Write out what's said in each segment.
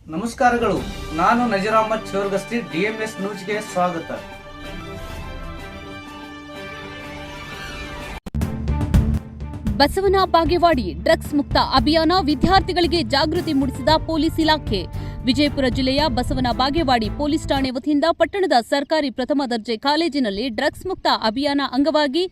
ನಮಸ್ಕಾರಗಳು. ನಾನು ನಜೀರ್ ಅಹಮದ್ ಚೋರ್ಗಸ್ತಿ, DMS ನ್ಯೂಸ್ಗೆ ಸ್ವಾಗತ. ಬಸವನ ಬಾಗೇವಾಡಿ ಡ್ರಗ್ಸ್ ಮುಕ್ತ ಅಭಿಯಾನ, ವಿದ್ಯಾರ್ಥಿಗಳಿಗೆ ಜಾಗೃತಿ ಮೂಡಿಸಿದ ಪೊಲೀಸ್ ಇಲಾಖೆ. ವಿಜಯಪುರ ಜಿಲ್ಲೆಯ ಬಸವನ ಬಾಗೇವಾಡಿ ಪೊಲೀಸ್ ಠಾಣೆ ವತಿಯಿಂದ ಪಟ್ಟಣದ ಸರ್ಕಾರಿ ಪ್ರಥಮ ದರ್ಜೆ ಕಾಲೇಜಿನಲ್ಲಿ ಡ್ರಗ್ಸ್ ಮುಕ್ತ ಅಭಿಯಾನ ಅಂಗವಾಗಿ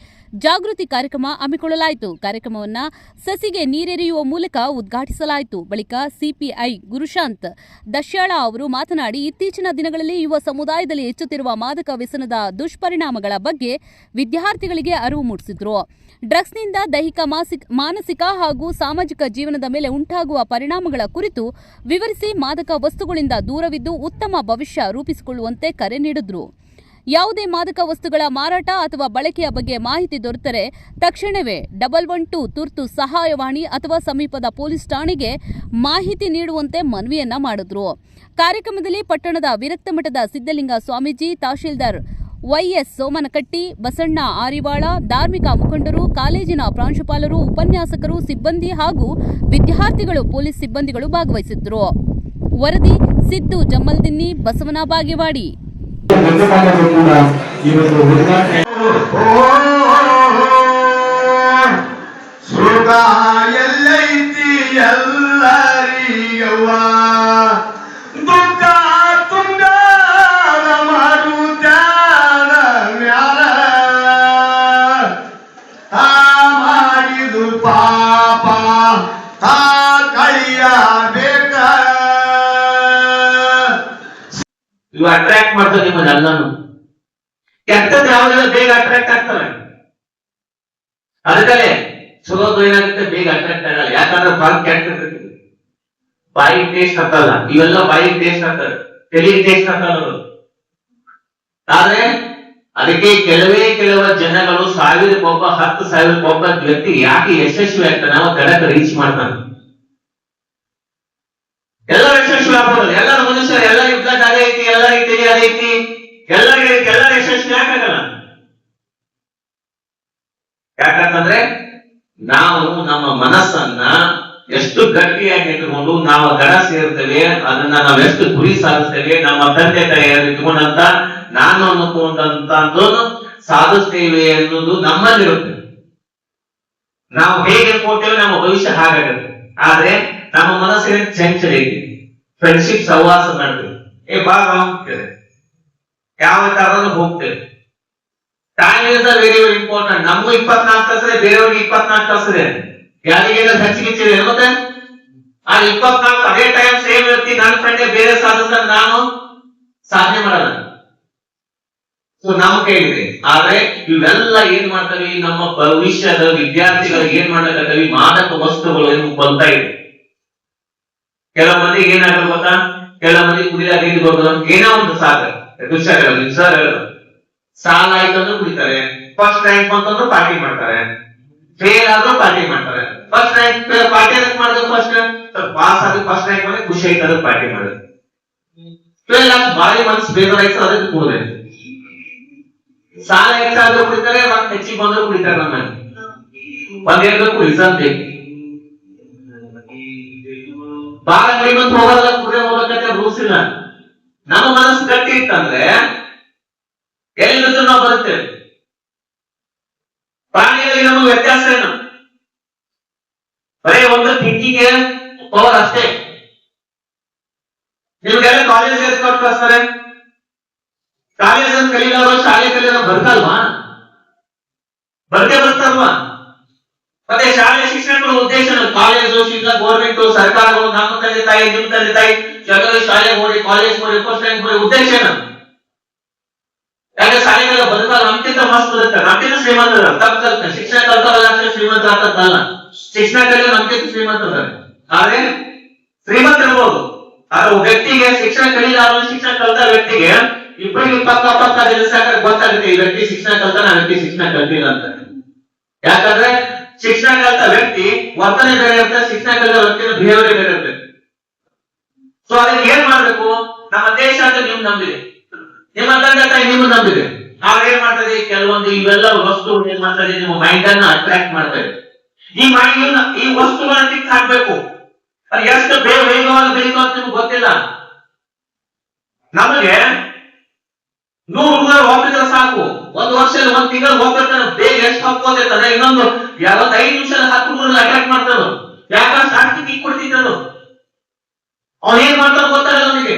ಜಾಗೃತಿ ಕಾರ್ಯಕ್ರಮ ಹಮ್ಮಿಕೊಳ್ಳಲಾಯಿತು. ಕಾರ್ಯಕ್ರಮವನ್ನು ಸಸಿಗೆ ನೀರೆರೆಯುವ ಮೂಲಕ ಉದ್ಘಾಟಿಸಲಾಯಿತು. ಬಳಿಕ ಸಿಪಿಐ ಗುರುಶಾಂತ್ ದಶ್ಯಾಳ ಅವರು ಮಾತನಾಡಿ, ಇತ್ತೀಚಿನ ದಿನಗಳಲ್ಲಿ ಯುವ ಸಮುದಾಯದಲ್ಲಿ ಹೆಚ್ಚುತ್ತಿರುವ ಮಾದಕ ವ್ಯಸನದ ದುಷ್ಪರಿಣಾಮಗಳ ಬಗ್ಗೆ ವಿದ್ಯಾರ್ಥಿಗಳಿಗೆ ಅರಿವು ಮೂಡಿಸಿದರು. ಡ್ರಗ್ಸ್ನಿಂದ ದೈಹಿಕ, ಮಾನಸಿಕ ಹಾಗೂ ಸಾಮಾಜಿಕ ಜೀವನದ ಮೇಲೆ ಉಂಟಾಗುವ ಪರಿಣಾಮಗಳ ಕುರಿತು ವಿವರಿಸಿ ಮಾದಕ ವಸ್ತುಗಳಿಂದ ದೂರವಿದ್ದು ಉತ್ತಮ ಭವಿಷ್ಯ ರೂಪಿಸಿಕೊಳ್ಳುವಂತೆ ಕರೆ ನೀಡಿದರು. ಯಾವುದೇ ಮಾದಕ ವಸ್ತುಗಳ ಮಾರಾಟ ಅಥವಾ ಬಳಕೆಯ ಬಗ್ಗೆ ಮಾಹಿತಿ ದೊರೆತರೆ ತಕ್ಷಣವೇ 112 ತುರ್ತು ಸಹಾಯವಾಣಿ ಅಥವಾ ಸಮೀಪದ ಪೊಲೀಸ್ ಠಾಣೆಗೆ ಮಾಹಿತಿ ನೀಡುವಂತೆ ಮನವಿಯನ್ನ ಮಾಡಿದ್ರು. ಕಾರ್ಯಕ್ರಮದಲ್ಲಿ ಪಟ್ಟಣದ ವಿರಕ್ತ ಮಠದ ಸಿದ್ದಲಿಂಗ ಸ್ವಾಮೀಜಿ, ತಹಶೀಲ್ದಾರ್ YS ಸೋಮನಕಟ್ಟಿ, ಬಸಣ್ಣ ಆರಿವಾಳ, ಧಾರ್ಮಿಕ ಮುಖಂಡರು, ಕಾಲೇಜಿನ ಪ್ರಾಂಶುಪಾಲರು, ಉಪನ್ಯಾಸಕರು, ಸಿಬ್ಬಂದಿ ಹಾಗೂ ವಿದ್ಯಾರ್ಥಿಗಳು, ಪೊಲೀಸ್ ಸಿಬ್ಬಂದಿಗಳು ಭಾಗವಹಿಸಿದ್ದರು. ವರದಿ ಸಿದ್ದು ಜಮ್ಮಲ್ದಿನ್ನಿ, ಬಸವನ ಬಾಗೇವಾಡಿ. ಇವು ಅಟ್ರಾಕ್ಟ್ ಮಾಡ್ತವೆ ನಿಮ್ಮನ್ನೆಲ್ಲಾನು. ಕೆಟ್ಟದ್ದು ಯಾವ್ದೆಲ್ಲ ಬೇಗ ಅಟ್ರಾಕ್ಟ್ ಆಗ್ತವೆ. ಅದಕ್ಕಲ್ಲೇ ಚಲೋದು ಏನಾಗುತ್ತೆ, ಬೇಗ ಅಟ್ರಾಕ್ಟ್ ಆಗಲ್ಲ. ಯಾಕಂದ್ರೆ ಬಾಯಿ ಕೆಟ್ಟಿರ್ತದೆ, ಬಾಯಿ ಟೇಸ್ಟ್ ಹಾಕಲ್ಲ. ಇವೆಲ್ಲ ಬಾಯಿ ಟೇಸ್ಟ್ ಹಾಕ್ತಾರೆ, ತಲೆಗೆ ಟೇಸ್ಟ್ ಹಾಕಲ್ಲ. ಆದ್ರೆ ಅದಕ್ಕೆ ಕೆಲವ ಜನಗಳು 1000 10,000 ವ್ಯಕ್ತಿ ಯಾಕೆ ಯಶಸ್ವಿ ಆಗ್ತಾನೆ, ನಾವು ಕಡಕ ರೀಚ್ ಮಾಡ್ತಾನೆ. ಎಲ್ಲರೂ ಯಶಸ್ವಿ ಆಗ್ಬೋದು, ಎಲ್ಲರ ಮನುಷ್ಯರು, ಎಲ್ಲ ಯುದ್ಧಕ್ಕೆ ಅದೇ ಐತಿ, ಎಲ್ಲರಿಗೆ ತೆಗೆ ಅದೇ ಐತಿ, ಎಲ್ಲರ ಯಶಸ್ವಿ ಯಾಕಾಗಲ್ಲ? ಯಾಕಂತಂದ್ರೆ ನಾವು ನಮ್ಮ ಮನಸ್ಸನ್ನ ಎಷ್ಟು ಗಟ್ಟಿಯಾಗಿ ಇಟ್ಟುಕೊಂಡು ನಾವು ಗಡ ಸೇರ್ತೇವೆ, ಅದನ್ನ ನಾವು ಎಷ್ಟು ಗುರಿ ಸಾಧಿಸ್ತೇವೆ, ನಮ್ಮ ತಂದೆ ತಾಯಿಯನ್ನು ಇಟ್ಕೊಂಡಂತ ನಾನು ಅನ್ನುಕೊಂಡಂತ ಸಾಧಿಸ್ತೇವೆ ಅನ್ನೋದು ನಮ್ಮಲ್ಲಿರುತ್ತೆ. ನಾವು ಹೇಗೆ ಅನ್ಕೊಳ್ತೇವೆ ನಮ್ಮ ಭವಿಷ್ಯ ಹಾಗಾಗುತ್ತೆ. ಆದ್ರೆ ನಮ್ಮ ಮನಸ್ಸಿನ ಚಂಚಲ ಐತಿ. ಫ್ರೆಂಡ್ಶಿಪ್ ಸಹವಾಸ ಮಾಡ್ತೇವೆ, ಬಾಗ ಹೋಗ್ತೇವೆ, ಯಾವ ಕಾರಣಕ್ಕೂ ಹೋಗ್ತೇವೆ. Time is very very important. ನಮಗೂ 24 ತಾಸು, ಬೇರೆಯವ್ರಿಗೆ 24 ತಾಸು. ಯಾರಿಗೇನ ಹಚ್ಚಿಗಿಚ್ಚಿದೆ ಮತ್ತೆ ಆ 24 ಅದೇ ಟೈಮ್ ಸೇಮ್ ವ್ಯಕ್ತಿ ನನ್ನ ಫ್ರೆಂಡ್ ಬೇರೆ ಸಾಧಿಸ್ತಾರೆ, ನಾನು ಸಾಧನೆ ಮಾಡಲ್ಲ. ಸೊ ನಮ್ಮ ಕೈಲಿದೆ. ಆದ್ರೆ ಇವೆಲ್ಲ ಏನ್ ಮಾಡ್ತವೆ, ನಮ್ಮ ಭವಿಷ್ಯದ ವಿದ್ಯಾರ್ಥಿಗಳಿಗೆ ಏನ್ ಮಾಡ್ಲಿಕ್ಕೆ ಮಾದಕ ವಸ್ತುಗಳು ಬರ್ತಾ ಇದೆ. ಕೆಲವು ಮಂದಿಗೆ ಏನಾಗಲ್ಲ ಗೊತ್ತಾ, ಕೆಲವು ಮಂದಿ ಕುಡಿದಾಗ ಏನೋ ಒಂದು ಸಾಲ ಆಯ್ತಂದ್ರೂ ಕುಡಿತಾರೆ, ಫಸ್ಟ್ ರ್ಯಾಂಕ್ ಬಂತಂದ್ರೂ ಪಾರ್ಟಿ ಮಾಡ್ತಾರೆ, ಫೇಲ್ ಆದ್ರೂ ಪಾರ್ಟಿ ಮಾಡ್ತಾರೆ. ಫಸ್ಟ್ ರ್ಯಾಂಕ್ ಪಾರ್ಟಿ ಅದಕ್ಕೆ ಮಾಡಿದ್ರು, ಫಸ್ಟ್ ಪಾಸ್ ಆದ್ರೆ ಫಸ್ಟ್ ರ್ಯಾಂಕ್ ಬಂದ್ರೆ ಖುಷಿ ಆಯ್ತು ಅದಕ್ಕೆ ಪಾರ್ಟಿ ಮಾಡಿದ್ರು. ಫೇಲ್ ಆಗ ಬಾರಿ ಮನಸ್ಸು ಬೇಜಾರಾಯ್ತು ಅದಕ್ಕೆ ಕುಡಿದ್ರೆ, ಸಾಲ ಹೆಚ್ಚಾದ್ರೂ ಕುಡಿತಾರೆ, ಮತ್ತೆ ಹೆಚ್ಚಿಗೆ ಬಂದ್ರು ಕುಡಿತಾರೆ. ನಮ್ಮ ಒಂದೇನಕ್ಕೂ ರೀಸನ್ ಬೇಕು. ಬಾಳ ಕಡಿಮೆ ಹೋಗಲ್ಲ, ಕುಡಿಯೋ ಹೋಗಕ್ಕೆ ರೂಲ್ಸ್ ಇಲ್ಲ. ನಮ್ಮ ಮನಸ್ಸು ಗಟ್ಟಿ ಇತ್ತಂದ್ರೆ ಎಲ್ಲಿದ್ರು ನಾವು ಬರುತ್ತೇವೆ. ಪ್ರಾಣಿಯಲ್ಲಿ ನಮಗೆ ವ್ಯತ್ಯಾಸ ಏನು, ಬರೀ ಒಂದು ಥಿಂಕಿಂಗ್ ಪವರ್ ಅಷ್ಟೇ. ನಿಮ್ಗೆಲ್ಲ ಕಾಲೇಜ್ ಎಸ್ಕೊಟ್ಟು ಕಳಿಸ್ತಾರೆ, ಕಾಲೇಜ್ ಅಂತ ಕಲಿಯೋರು, ಶಾಲೆ ಕಲಿಯೋರು ಬರ್ಕಲ್ವಾ? ಬರ್ತಾರಲ್ವಾ? ಮತ್ತೆ ಶಾಲೆ ಶಿಕ್ಷಣಗಳ ಉದ್ದೇಶ, ಕಾಲೇಜು, ಗೌರ್ಮೆಂಟ್, ಸರ್ಕಾರಗಳು, ನಮ್ಮ ತಂದೆ ತಾಯಿ, ನಿಮ್ ತಂದೆ ತಾಯಿ, ಜನರು ಶಾಲೆಗೆ ಹೋಗಿ, ಕಾಲೇಜ್ ಹೋಗಿ, ಫಸ್ಟ್ ರ್ಯಾಂಕ್ ಹೋಗಿ ಉದ್ದೇಶ ಏನು? ಯಾಕೆ ಶಾಲೆಗೆಲ್ಲ ಬದುಕಲ್ಲ, ನಮ್ಗಿಂತ ಮಸ್ತ್ ಬದುಕ್ತಾರೆ, ನಮ್ಗಿಂತ ಶ್ರೀಮಂತರ. ತಪ್ಪು ಕಲ್ತಾರೆ, ಶಿಕ್ಷಣ ಕಲ್ತಾರಲ್ಲ ಶ್ರೀಮಂತರ ಆಗ್ತದಲ್ಲ, ಶಿಕ್ಷಣ ಕಲಿಯೋ ನಮ್ಗಿಂತ ಶ್ರೀಮಂತದ್ದಾರೆ. ಆದ್ರೆ ಶ್ರೀಮಂತ ಇರ್ಬೋದು, ಆದ್ರೆ ವ್ಯಕ್ತಿಗೆ ಶಿಕ್ಷಣ ಕಲಿಲಾರ, ಶಿಕ್ಷಣ ಕಲ್ತ ವ್ಯಕ್ತಿಗೆ ಇಬ್ಬರಿಗೆ ಪಕ್ಕ ಗೊತ್ತಾಗುತ್ತೆ, ಈ ವ್ಯಕ್ತಿ ಶಿಕ್ಷಣ ಕಲ್ತಾನ, ಆ ವ್ಯಕ್ತಿ ಶಿಕ್ಷಣ ಕಲ್ತಿಲ್ಲ ಅಂತ. ಯಾಕಂದ್ರೆ ಶಿಕ್ಷಣ ಕಲಿತ ವ್ಯಕ್ತಿ ವರ್ತನೆ ಬೇರೆ ಇರುತ್ತೆ, ಶಿಕ್ಷಣ ಕಲಿತ ವ್ಯಕ್ತಿಯ ಬಿಹೇವಿಯರ್ ಬೇರೆ ಇರುತ್ತೆ. ಸೊ ಅದಕ್ಕೆ ಏನ್ ಮಾಡ್ಬೇಕು, ನಮ್ಮ ದೇಶ ಅಂತ ನೀವು ನಂಬಿದೆ, ನಿಮ್ಮ ತಂದೆ ತಾಯಿ ನಿಮ್ಮ ನಂಬಿದೆ. ಆಗ ಏನ್ ಮಾಡ್ತದೆ, ಕೆಲವೊಂದು ಇವೆಲ್ಲ ವಸ್ತುಗಳು ಏನ್ ಮಾಡ್ತದೆ, ನಿಮ್ಮ ಮೈಂಡ್ ಅನ್ನ ಅಟ್ರಾಕ್ಟ್ ಮಾಡ್ತದೆ. ಈ ಮೈಂಡ್ ಈ ವಸ್ತುಗಳನ್ನ ಟಿಕ್ ಹಾಕ್ಬೇಕು. ಅದು ಎಷ್ಟು ವೇಗವಾಗಿ ಬೆಳೀತು ಅಂತ ನಿಮ್ಗೆ ಗೊತ್ತಿಲ್ಲ. ಬೇಕಾಗಿಲ್ಲ. ನಮಗೆ 100 ಹುಡುಗರು ಹೋಗ್ತಿದ್ರೆ ಸಾಕು, 1 ವರ್ಷದಲ್ಲಿ 1 ತಿಂಗಳು ಹೋಗ್ಬಿಡ್ತಾನೆ. ಬೇಗ ಎಷ್ಟು ಹಾಕೋದಿರ್ತಾನೆ, ಇನ್ನೊಂದು 5 ನಿಮಿಷ 10 ಹುಡುಗರನ್ನ ಅಟ್ಯಾಕ್ ಮಾಡ್ತಾನೆ. ಯಾಕಂದ್ರೆ ಸರ್ಟಿಫಿಕೇಟ್ ಕೊಡ್ತಿದ್ದನು. ಅವನ್ ಏನ್ ಮಾಡ್ತಾನೆ ಗೊತ್ತಾಗಲ್ಲ ಅವನಿಗೆ.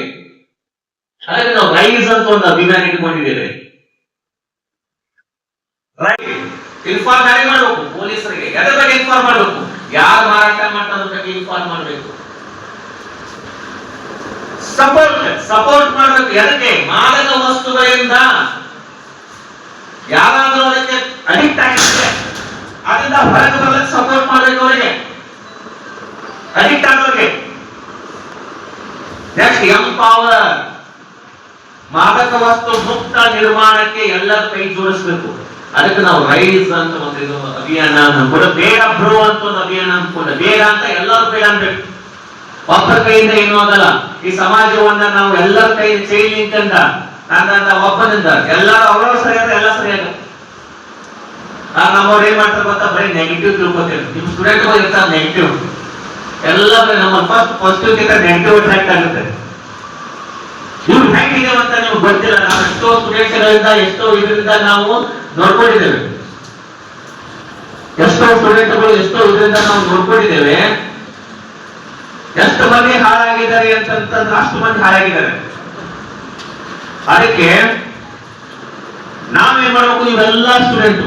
ಹಾಗಾಗಿ ನಾವು ರೈಸ್ ಅಂತ ಒಂದು ಅಭಿಮಾನ ಇಟ್ಕೊಂಡಿದ್ದೇವೆ. ಇನ್ಫಾರ್ಮ್ ಯಾರಿಗೆ ಮಾಡಬೇಕು? ಪೊಲೀಸರಿಗೆ. ಎದ್ರ ಬಗ್ಗೆ ಇನ್ಫಾರ್ಮ್ ಮಾಡಬೇಕು? ಯಾರು ಮಾರಾಟ ಮಾಡ್ತಾರ ಬಗ್ಗೆ ಇನ್ಫಾರ್ಮ್ ಮಾಡಬೇಕು. ಸಪೋರ್ಟ್ ಮಾಡಬೇಕು. ಎದಕ್ಕೆ? ಮಾದಕ ವಸ್ತುಗಳಿಂದ ಯಾರಾದ್ರೂ ಅದಕ್ಕೆ ಅಡಿಕ್ಟ್ ಆಗಿದ್ರೆ ಅದರಿಂದ ಹೊರಗೆ ಬರಲಿಕ್ಕೆ ಸಪೋರ್ಟ್ ಮಾಡಬೇಕು. ಅವರಿಗೆ ಅಡಿಕ್ಟ್ ಆಗೋರಿಗೆ. Next empower. ಮಾದಕ ವಸ್ತು ಮುಕ್ತ ನಿರ್ಮಾಣಕ್ಕೆ ಎಲ್ಲರ ಕೈ ಜೋಡಿಸ್ಬೇಕು. ಅದಕ್ಕೆ ನಾವು ರೈಸ್ ಅಂತ ಒಂದು ಅಭಿಯಾನ ಕೂಡ, ಬೇಡ ಬ್ರೋ ಅಂತ ಒಂದು ಅಭಿಯಾನ ಕೂಡ. ಬೇಡ ಅಂತ ಎಲ್ಲರೂ ಬೇಡ ಅನ್ಬೇಕು. ಒಬ್ಬರ ಕೈಯಿಂದ ಏನೂ ಆಗಲ್ಲ. ಈ ಸಮಾಜವನ್ನ ನಾವು ಎಲ್ಲರ ಕೈ ಚೈನ್ ಲಿಂಕ್ ಅಂತ ನನ್ನ ಒಬ್ಬನಿಂದ ಎಲ್ಲರೂ ಅವರವ್ರು ಸರಿಯಾದ ಎಲ್ಲ ಸರಿಯಾದ. ನಮ್ಮವ್ರು ಏನ್ ಮಾಡ್ತಾರೆ ಗೊತ್ತಾ? ಬರೀ ನೆಗೆಟಿವ್ ತಿಳ್ಕೊತೀವಿ. ನಿಮ್ ಸ್ಟೂಡೆಂಟ್ ಇರ್ತಾರೆ ನೆಗೆಟಿವ್. ಎಲ್ಲ ನಮ್ಮ ಫಸ್ಟ್ ಪಾಸಿಟಿವ್ ಗಿಂತ ನೆಗೆಟಿವ್ ಅಟ್ರಾಕ್ಟ್ ಆಗುತ್ತೆ. ಇವ್ರು ಹೆಂಗಿದೆ ಅಂತ ನಿಮ್ಗೆ ಗೊತ್ತಿಲ್ಲ. ನಾವು ಎಷ್ಟೋ ಸ್ಟೂಡೆಂಟ್ಗಳಿಂದ ಎಷ್ಟೋ ಇದರಿಂದ ನಾವು ನೋಡ್ಕೊಂಡಿದ್ದೇವೆ. ಎಷ್ಟೋ ಸ್ಟೂಡೆಂಟ್ಗಳು ಎಷ್ಟೋ ಇದರಿಂದ ನಾವು ನೋಡ್ಕೊಂಡಿದ್ದೇವೆ. ಎಷ್ಟು ಮಂದಿ ಹಾಳಾಗಿದ್ದಾರೆ ಅಂತಂದ್ರೆ ಅಷ್ಟು ಮಂದಿ ಹಾಳಾಗಿದ್ದಾರೆ. ಅದಕ್ಕೆ ನಾವೇನ್ ಮಾಡ್ಬೇಕು? ನೀವೆಲ್ಲ ಸ್ಟೂಡೆಂಟ್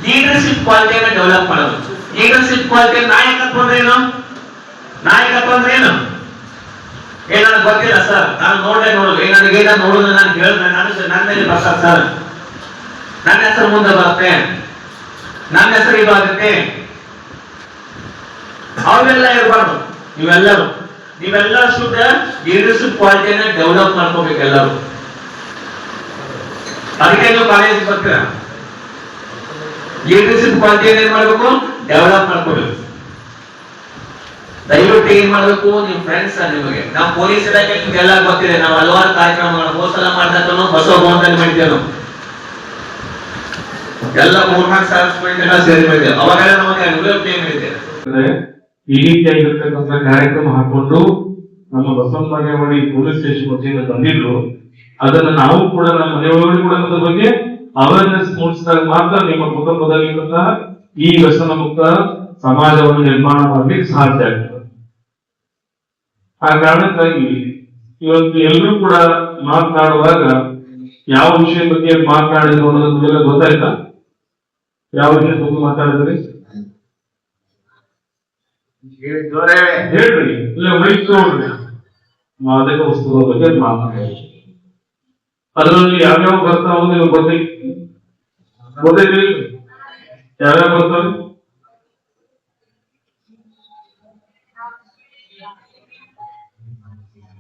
ಲೀಡರ್ಶಿಪ್ ಕ್ವಾಲಿಟಿಯನ್ನ ಡೆವಲಪ್ ಮಾಡೋದು. ಲೀಡರ್ಶಿಪ್ ಕ್ವಾಲಿಟಿ ನಾಯಕತ್ವ ಅಂದ್ರೆ ಏನು? ನಾಯಕತ್ವ ಅಂದ್ರೆ ಏನು? ನನಗೆ ಗೊತ್ತಿಲ್ಲ ಸರ್, ನಾನು ನೋಡೋದು ನನಗೆ ನೋಡೋದು ನಾನು ಹೇಳಿದ್ರೆ ನನ್ನ ಮೇಲೆ ಬರ್ತಾರೆ ಸರ್, ನನ್ನ ಹೆಸರು ಮುಂದೆ ಬರುತ್ತೆ, ನನ್ನ ಹೆಸರು ಇದು ಆಗುತ್ತೆ. ಅವೆಲ್ಲ ಇರಬಾರ್ದು. ನೀವೆಲ್ಲ ಶುದ್ಧ ಲೀಡರ್ಶಿಪ್ ಕ್ವಾಲಿಟಿಯನ್ನ ಡೆವಲಪ್ ಮಾಡ್ಕೋಬೇಕು ಎಲ್ಲರೂ. ಅದಕ್ಕೆ ನೀವು ಕಾಲೇಜ್ ಬರ್ತೀರ. ಲೀಡರ್ಶಿಪ್ ಕ್ವಾಲಿಟಿಯನ್ನ ಏನ್ ಮಾಡ್ಬೇಕು? ಡೆವಲಪ್ ಮಾಡ್ಕೋಬೇಕು. ದಯವಿಟ್ಟು ಏನ್ ಮಾಡ್ಬೇಕು? ನಿಮ್ ಫ್ರೆಂಡ್ಸ್ ನಿಮಗೆ ನಾವು ಪೊಲೀಸ್ ಇಲಾಖೆ ನಿಮ್ಗೆಲ್ಲ ಗೊತ್ತಿದೆ. ನಾವು ಹಲವಾರು ಕಾರ್ಯಕ್ರಮಗಳು ಹೋಸಲ ಮಾಡ್ದಕ್ಕೂ ಬಸವ ಭವನದಲ್ಲಿ ಮಾಡಿದ್ದೇವೆ. ಎಲ್ಲ 3-4 ಸಾವಿರ ಸೇರಿ ಮಾಡಿದ್ದೇವೆ. ಅವಾಗೆಲ್ಲ ನಮಗೆ ಅನುಭವ ಇದೆ. ಈ ರೀತಿಯಾಗಿರ್ತಕ್ಕಂಥ ಕಾರ್ಯಕ್ರಮ ಹಾಕೊಂಡು ನಮ್ಮ ಬಸವನಬಾಗೇವಾಡಿ ಪೊಲೀಸ್ ಸ್ಟೇಷನ್ ವತಿಯಿಂದ ತಂದಿದ್ರು. ಅದನ್ನ ನಾವು ಕೂಡ ನಮ್ಮ ಮನೆಯೊಳಗಡೆ ಕೂಡ ಅದ್ರ ಬಗ್ಗೆ ಅವೇರ್ನೆಸ್ ಮೂಡಿಸಿದಾಗ ಮಾತ್ರ ನಿಮ್ಮ ಕುಟುಂಬದಲ್ಲಿ ಈ ವ್ಯಸನ ಮುಕ್ತ ಸಮಾಜವನ್ನು ನಿರ್ಮಾಣ ಮಾಡ್ಲಿಕ್ಕೆ ಸಾಧ್ಯ ಆಗ್ತದೆ. ಆ ಕಾರಣಕ್ಕಾಗಿ ಇವತ್ತು ಎಲ್ಲರೂ ಕೂಡ ಮಾತನಾಡುವಾಗ ಯಾವ ವಿಷಯ ಬಗ್ಗೆ ಮಾತನಾಡಿದ್ರು ಅನ್ನೋದು ನಿಮಗೆಲ್ಲ ಗೊತ್ತಾಯ್ತಾ? ಯಾವ ವಿಷಯ ಬಗ್ಗೆ ಮಾತಾಡಿದ್ರಿ ಹೇಳ್ರಿ. ಇಲ್ಲ ಮೈಕ್ ನೋಡ್ರಿ. ಮಾದಕ ವಸ್ತುಗಳ ಬಗ್ಗೆ ಮಾತಾಡಿ. ಅದರಲ್ಲಿ ಯಾವ್ಯಾವ ಬರ್ತಾವ ನಿಮ್ಗೆ ಗೊತ್ತೈತಿ? ಯಾವ್ಯಾವ ಬರ್ತಾವೆ?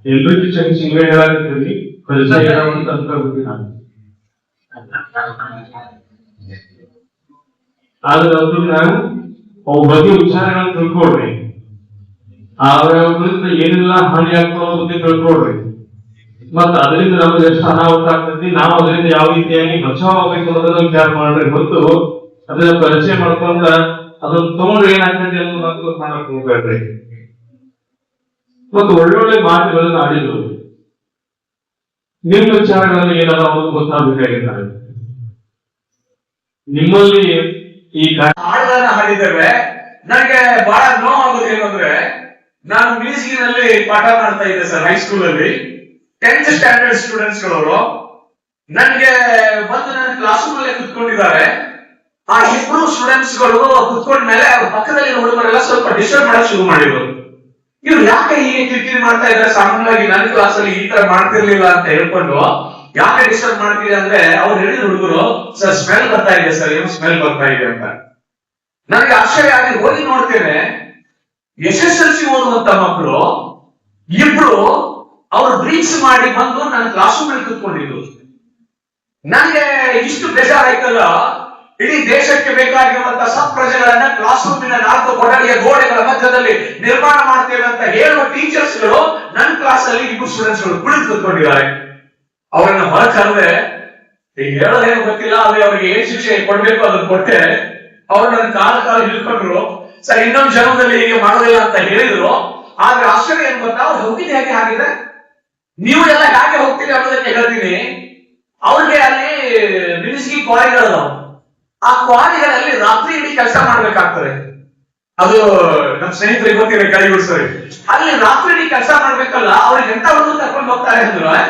ಎಲ್ರಿಗೂ ನೀವೇ ಹೇಳಾಕತ್ತೀರಿ, ಪರಿಚಯ ಅಂತ ಅನ್ಕೋಬೇಕು ನಾನು. ಆದ್ರೆ ಅದನ್ನ ಅವ್ ಬಗ್ಗೆ ವಿಚಾರಗಳನ್ನ ತಿಳ್ಕೊಡ್ರಿ. ಅವ್ರಿಂದ ಏನೆಲ್ಲ ಹಾನಿ ಆಗ್ತಾವ ಬಗ್ಗೆ ತಿಳ್ಕೊಡ್ರಿ. ಮತ್ತ ಅದರಿಂದ ನಮ್ಗೆ ಎಷ್ಟು ಅನಾಹುತ ಆಗ್ತೈತಿ, ನಾವು ಅದರಿಂದ ಯಾವ ರೀತಿಯಾಗಿ ಬಚಾವ್ ಆಗ್ಬೇಕು ಅನ್ನೋದನ್ನ ವಿಚಾರ ಮಾಡ್ರಿ. ಮತ್ತು ಅದನ್ನ ಪರಿಚಯ ಮಾಡ್ಕೊಂಡ ಅದನ್ನ ತಗೊಂಡ್ರೆ ಏನಾಗ್ತೈತಿ ಅನ್ನೋದು ಮಾಡಕ್ ಹೋಗ್ಬೇಡ್ರಿ. ಮತ್ತು ಒಳ್ಳೊಳ್ಳೆ ಮಾತುಗಳನ್ನ ಆಡಿದ್ರು. ನಿಮ್ಮ ವಿಚಾರಗಳಲ್ಲಿ ಏನಾದ್ರು ಅವ್ರಿಗೆ ಗೊತ್ತಾಗಬೇಕಾಗಿದ್ದಾರೆ. ನಿಮ್ಮಲ್ಲಿ ಈ ಹಾಡನ್ನ ಹಾಡಿದ್ದೇವೆ. ನನಗೆ ಬಹಳ ನೋವಾಗೋದು ಏನಂದ್ರೆ, ನಾನು ಮ್ಯೂಸಿಕ್ನಲ್ಲಿ ಪಾಠ ಮಾಡ್ತಾ ಇದ್ದೆ ಸರ್, ಹೈಸ್ಕೂಲ್ ಅಲ್ಲಿ 10th ಸ್ಟ್ಯಾಂಡರ್ಡ್ ಸ್ಟೂಡೆಂಟ್ಸ್ ಗಳವರು ನನ್ಗೆ ಬಂದು ನನ್ನ ಕ್ಲಾಸ್ ರೂಮ್ ಅಲ್ಲೇ ಕುತ್ಕೊಂಡಿದ್ದಾರೆ. ಆ ಇಬ್ರು ಸ್ಟೂಡೆಂಟ್ಸ್ ಗಳು ಕುತ್ಕೊಂಡ ಮೇಲೆ ಅವ್ರ ಪಕ್ಕದಲ್ಲಿ ಹುಡುಗರೆಲ್ಲ ಸ್ವಲ್ಪ ಡಿಸ್ಟರ್ಬ್ ಮಾಡಕ್ ಶುರು ಮಾಡಿದ್ರು. ಇವ್ರು ಯಾಕೆ ಹೀಗೆ ಕಿರಿಕಿರಿ ಮಾಡ್ತಾ ಇದ್ದಾರೆ? ಸಾಮಾನ್ಯವಾಗಿ ನನ್ನ ಕ್ಲಾಸ್ ಅಲ್ಲಿ ಈ ತರ ಮಾಡ್ತಿರ್ಲಿಲ್ಲ ಅಂತ ಹೇಳ್ಕೊಂಡು ಯಾಕೆ ಡಿಸ್ಟರ್ಬ್ ಮಾಡ್ತೀರಿ ಅಂದ್ರೆ, ಅವ್ರು ಹೇಳಿದ ಹುಡುಗರು, ಸರ್ ಸ್ಮೆಲ್ ಬರ್ತಾ ಇದೆ ಸರ್, ಏನು ಸ್ಮೆಲ್ ಬರ್ತಾ ಇದೆ ಅಂತ. ನನಗೆ ಆಶ್ಚರ್ಯ ಆಗಿ ಹೋಗಿ ನೋಡ್ತೇನೆ, SSLC ಓದುವಂತ ಮಕ್ಕಳು ಇಬ್ರು ಅವ್ರು ಡ್ರಿಂಕ್ಸ್ ಮಾಡಿ ಬಂದು ನನ್ನ ಕ್ಲಾಸ್ ರೂಮ್ ಅಲ್ಲಿ ಕುತ್ಕೊಂಡಿದ್ರು. ನನಗೆ ಇಷ್ಟು ಬೇಜಾರಾಯ್ತಲ್ಲ. ಇಡೀ ದೇಶಕ್ಕೆ ಬೇಕಾಗಿರುವಂತಹ ಸತ್ಪ್ರಜೆಗಳನ್ನ ಕ್ಲಾಸ್ ರೂಮಿನ 4 ಕೊಠಡಿಯ ಗೋಡೆಗಳ ಮಧ್ಯದಲ್ಲಿ ನಿರ್ಮಾಣ ಮಾಡ್ತೇವೆ ಅಂತ ಹೇಳುವ ಟೀಚರ್ಸ್ ಗಳು ನನ್ನ ಕ್ಲಾಸ್ ಅಲ್ಲಿ ಇಬ್ಬರು ಸ್ಟೂಡೆಂಟ್ಸ್ ಗಳು ಕುಳಿತು ಕುತ್ಕೊಂಡಿದ್ದಾರೆ. ಅವರನ್ನ ಹೊರ ಕರೆದೆ, ಈಗ ಹೇಳೋದೇನು ಗೊತ್ತಿಲ್ಲ, ಆದ್ರೆ ಅವರಿಗೆ ಏನ್ ಶಿಕ್ಷೆ ಕೊಡ್ಬೇಕು ಅದನ್ನ ಕೊಟ್ಟೆ. ಅವ್ರು ನನ್ನ ಕಾಲ ಹಿಡ್ಕೊಂಡ್ರು. ಸರ್ ಇನ್ನೊಂದು ಜನ್ಮದಲ್ಲಿ ಹೀಗೆ ಮಾಡೋದಿಲ್ಲ ಅಂತ ಹೇಳಿದ್ರು. ಆದ್ರೆ ಆಶ್ಚರ್ಯ ಏನ್ ಗೊತ್ತಾ, ಅವ್ರು ಹೋಗಿದ್ದು ಹೇಗೆ ಆಗಿದೆ, ನೀವು ಎಲ್ಲ ಯಾಕೆ ಹೋಗ್ತೀರಿ ಅನ್ನೋದಕ್ಕೆ ಹೇಳ್ತೀನಿ. ಅವ್ರಿಗೆ ಅಲ್ಲಿ ನಿಲ್ಲಿಸಿ ಕ್ವಾರಿಗಳು, ಆ ಕ್ವಾರಿಗಳಲ್ಲಿ ರಾತ್ರಿ ಇಡೀ ಕೆಲಸ ಮಾಡ್ಬೇಕಾಗ್ತದೆ. ಅದು ನಮ್ಮ ಸ್ನೇಹಿತರಿಗೆ ಗೊತ್ತಿದೆ, ಕೈಗೂಡಿಸ್ತಾರೆ. ಅಲ್ಲಿ ರಾತ್ರಿ ಇಡೀ ಕೆಲಸ ಮಾಡ್ಬೇಕಲ್ಲ, ಅವ್ರಿಗೆ ಎಂತ ಒಂದು ಕರ್ಕೊಂಡು ಹೋಗ್ತಾರೆ ಅಂದ್ರೆ,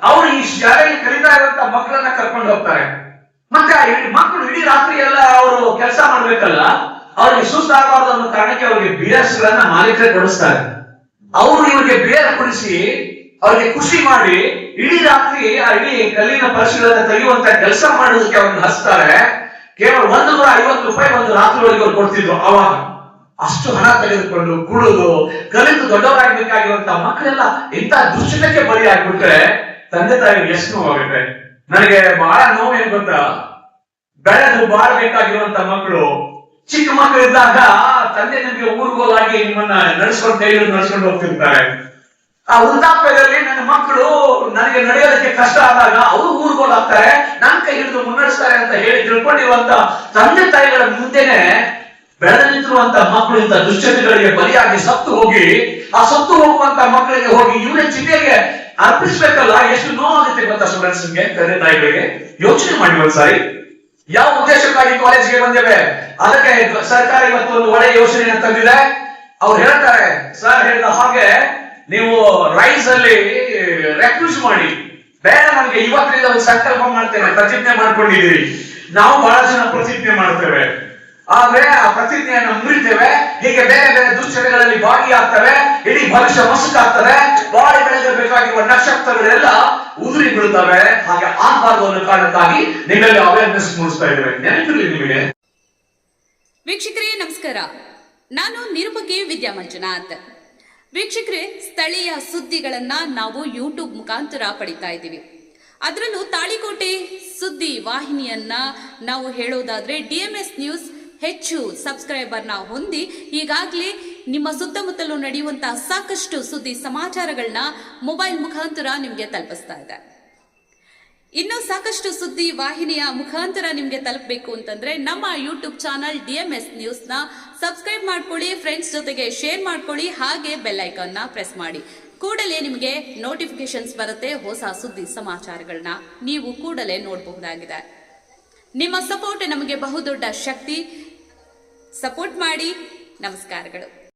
ಅವ್ರು ಈ ಶಾಲೆಯಲ್ಲಿ ಕಲಿತಾ ಇರುವಂತ ಮಕ್ಕಳನ್ನ ಕರ್ಕೊಂಡು ಹೋಗ್ತಾರೆ. ಮತ್ತೆ ಮಕ್ಕಳು ಇಡೀ ರಾತ್ರಿ ಎಲ್ಲ ಅವರು ಕೆಲಸ ಮಾಡ್ಬೇಕಲ್ಲ, ಅವ್ರಿಗೆ ಸುಸ್ತಾಗಬಾರ್ದು ಅನ್ನೋ ಕಾರಣಕ್ಕೆ ಅವ್ರಿಗೆ ಬಿಯರ್ಸ್ ಗಳನ್ನ ಮಾಲೀಕರೇ ಕೊಡಿಸ್ತಾರೆ. ಅವರು ಇವ್ರಿಗೆ ಬಿಯರ್ ಕುಡಿಸಿ ಅವ್ರಿಗೆ ಖುಷಿ ಮಾಡಿ ಇಡೀ ರಾತ್ರಿ ಆ ಇಡೀ ಕಲ್ಲಿನ ಪರಶುಗಳನ್ನ ತೆಗೆಯುವಂತ ಕೆಲಸ ಮಾಡೋದಕ್ಕೆ ಅವ್ರನ್ನ ಹಚ್ತಾರೆ. ಕೇವಲ 150 ರೂಪಾಯಿ ಒಂದು ರಾತ್ರಿ ಒಳಗೆ ಅವ್ರು ಕೊಡ್ತಿದ್ರು. ಅವಾಗ ಅಷ್ಟು ಹಣ ತೆಗೆದುಕೊಂಡು ಕುಡಿದು ಕಲಿತು ದೊಡ್ಡವರಾಗಬೇಕಾಗಿರುವಂತ ಮಕ್ಕಳೆಲ್ಲ ಇಂಥ ದುಶ್ಚಟಕ್ಕೆ ಬಲಿ ಆಗ್ಬಿಟ್ರೆ ತಂದೆ ತಾಯಿಗೆ ಎಷ್ಟು ನೋವಾಗುತ್ತೆ. ನನಗೆ ಬಹಳ ನೋವು ಏನ್ ಗೊತ್ತಾ, ಬೆಳೆದು ಬಾಳ್ಬೇಕಾಗಿರುವಂತ ಮಕ್ಕಳು, ಚಿಕ್ಕ ಮಕ್ಕಳು ಇದ್ದಾಗ ತಂದೆ ನಿಮಗೆ ಊರ್ಗೋಲಾಗಿ ನಿಮ್ಮನ್ನ ನಡ್ಸ್ಕೊಂಡು ಹೋಗ್ತಿರ್ತಾರೆ. ಆ ವೃದ್ಧಾಪ್ಯದಲ್ಲಿ ನನ್ನ ಮಕ್ಕಳು ನನಗೆ ನಡೆಯೋದಕ್ಕೆ ಕಷ್ಟ ಆದಾಗ ಅವರು ಊರ್ಗೋಲಾಗ್ತಾರೆ, ನನ್ನ ಕೈ ಹಿಡಿದು ಮುನ್ನಡೆಸ್ತಾರೆ ಅಂತ ಹೇಳಿ ತಿಳ್ಕೊಂಡಿರುವಂತ ತಂದೆ ತಾಯಿಗಳ ಮುಂದೆನೆ ಬೆಳೆದು ನಿಂತಿರುವಂತ ಮಕ್ಕಳು ಇಂಥ ದುಶ್ಚಟಗಳಿಗೆ ಬಲಿಯಾಗಿ ಸತ್ತು ಹೋಗಿ, ಆ ಸತ್ತು ಹೋಗುವಂತ ಮಕ್ಕಳಿಗೆ ಹೋಗಿ ಇವರೇ ಚಿತೆಗೆ ಅರ್ಪಿಸ್ಬೇಕಲ್ಲ, ಎಷ್ಟು ನೋವಾಗುತ್ತೆ ಗೊತ್ತಾ ಸ್ಟೂಡೆಂಟ್ಸ್ಗೆ, ತಂದೆ ತಾಯಿಗಳಿಗೆ. ಯೋಚನೆ ಮಾಡಿ ಒಂದ್ಸಾರಿ, ಯಾವ ಉದ್ದೇಶಕ್ಕಾಗಿ ಕಾಲೇಜ್ಗೆ ಬಂದೇವೆ, ಅದಕ್ಕೆ ಸರ್ಕಾರ ಇವತ್ತು ಒಂದು ಒಳ್ಳೆಯ ಯೋಜನೆಯನ್ನು ತಂದಿದೆ. ಅವ್ರು ಹೇಳ್ತಾರೆ, ಸರ್ ಹೇಳಿದ ಹಾಗೆ ನೀವು ರೈಸ್ ಅಲ್ಲಿ ರೆಫ್ಯೂಸ್ ಮಾಡಿ, ಬೇಡ ನಮ್ಗೆ ಇವತ್ತಿನಿಂದ ಒಂದು ಸಂಕಲ್ಪ ಮಾಡ್ತೇನೆ, ಪ್ರತಿಜ್ಞೆ ಮಾಡ್ಕೊಂಡಿದ್ದೀರಿ. ನಾವು ಬಹಳ ಜನ ಪ್ರತಿಜ್ಞೆ ಮಾಡ್ತೇವೆ, ಆದ್ರೆ ಆ ಪ್ರತಿಜ್ಞೆಯನ್ನು ಮುರಿತೇವೆ. ಹೀಗೆ ಬೇರೆ ಬೇರೆ ದುಶ್ಚಟಗಳಲ್ಲಿ ಭಾಗಿಯಾಗ್ತವೆ, ಇಡೀ ಭವಿಷ್ಯ ಮಸುಕಾಗ್ತದೆ, ಬಾಳಿ ಬೆಳೆಯಬೇಕಾಗಿರುವ ನಕ್ಷತ್ರಗಳೆಲ್ಲ ಉದುರಿ ಬೀಳುತ್ತವೆ. ಹಾಗೆ ಆಗಬಾರ್ದು ಅನ್ನೋ ಕಾರಣಕ್ಕಾಗಿ ನಿಮ್ಮೆಲ್ಲ ಅವೇರ್ನೆಸ್ ಮೂಡಿಸ್ತಾ ಇದ್ದೇವೆ. ನೆನಪಿರಲಿ ನಿಮಗೆ. ವೀಕ್ಷಕರೇ ನಮಸ್ಕಾರ, ನಾನು ನಿರುಪಗೆ ವಿದ್ಯಾ ಮಂಜುನಾಥ್. ವೀಕ್ಷಕರೇ, ಸ್ಥಳೀಯ ಸುದ್ದಿಗಳನ್ನ ನಾವು ಯೂಟ್ಯೂಬ್ ಮುಖಾಂತರ ಪಡಿತಾ ಇದ್ದೀವಿ. ಅದರಲ್ಲೂ ತಾಳಿಕೋಟೆ ಸುದ್ದಿ ವಾಹಿನಿಯನ್ನ ನಾವು ಹೇಳೋದಾದ್ರೆ DMS ನ್ಯೂಸ್ ಹೆಚ್ಚು ಸಬ್ಸ್ಕ್ರೈಬರ್ನ ಹೊಂದಿ ಈಗಾಗಲೇ ನಿಮ್ಮ ಸುತ್ತಮುತ್ತಲೂ ನಡೆಯುವಂತಹ ಸಾಕಷ್ಟು ಸುದ್ದಿ ಸಮಾಚಾರಗಳನ್ನ ಮೊಬೈಲ್ ಮುಖಾಂತರ ನಿಮಗೆ ತಲುಪಿಸ್ತಾ ಇದೆ. ಇನ್ನು ಸಾಕಷ್ಟು ಸುದ್ದಿ ವಾಹಿನಿಯ ಮುಖಾಂತರ ನಿಮಗೆ ತಲುಪಬೇಕು ಅಂತಂದ್ರೆ ನಮ್ಮ ಯೂಟ್ಯೂಬ್ ಚಾನಲ್ DMS ನ್ಯೂಸ್ನ ಸಬ್ಸ್ಕ್ರೈಬ್ ಮಾಡ್ಕೊಳ್ಳಿ, ಫ್ರೆಂಡ್ಸ್ ಜೊತೆಗೆ ಶೇರ್ ಮಾಡ್ಕೊಳ್ಳಿ, ಹಾಗೆ ಬೆಲ್ ಐಕಾನ್ನ ಪ್ರೆಸ್ ಮಾಡಿ. ಕೂಡಲೇ ನಿಮಗೆ ನೋಟಿಫಿಕೇಶನ್ಸ್ ಬರುತ್ತೆ, ಹೊಸ ಸುದ್ದಿ ಸಮಾಚಾರಗಳನ್ನ ನೀವು ಕೂಡಲೇ ನೋಡಬಹುದಾಗಿದೆ. ನಿಮ್ಮ ಸಪೋರ್ಟ್ ನಮಗೆ ಬಹುದೊಡ್ಡ ಶಕ್ತಿ. ಸಪೋರ್ಟ್ ಮಾಡಿ. ನಮಸ್ಕಾರಗಳು.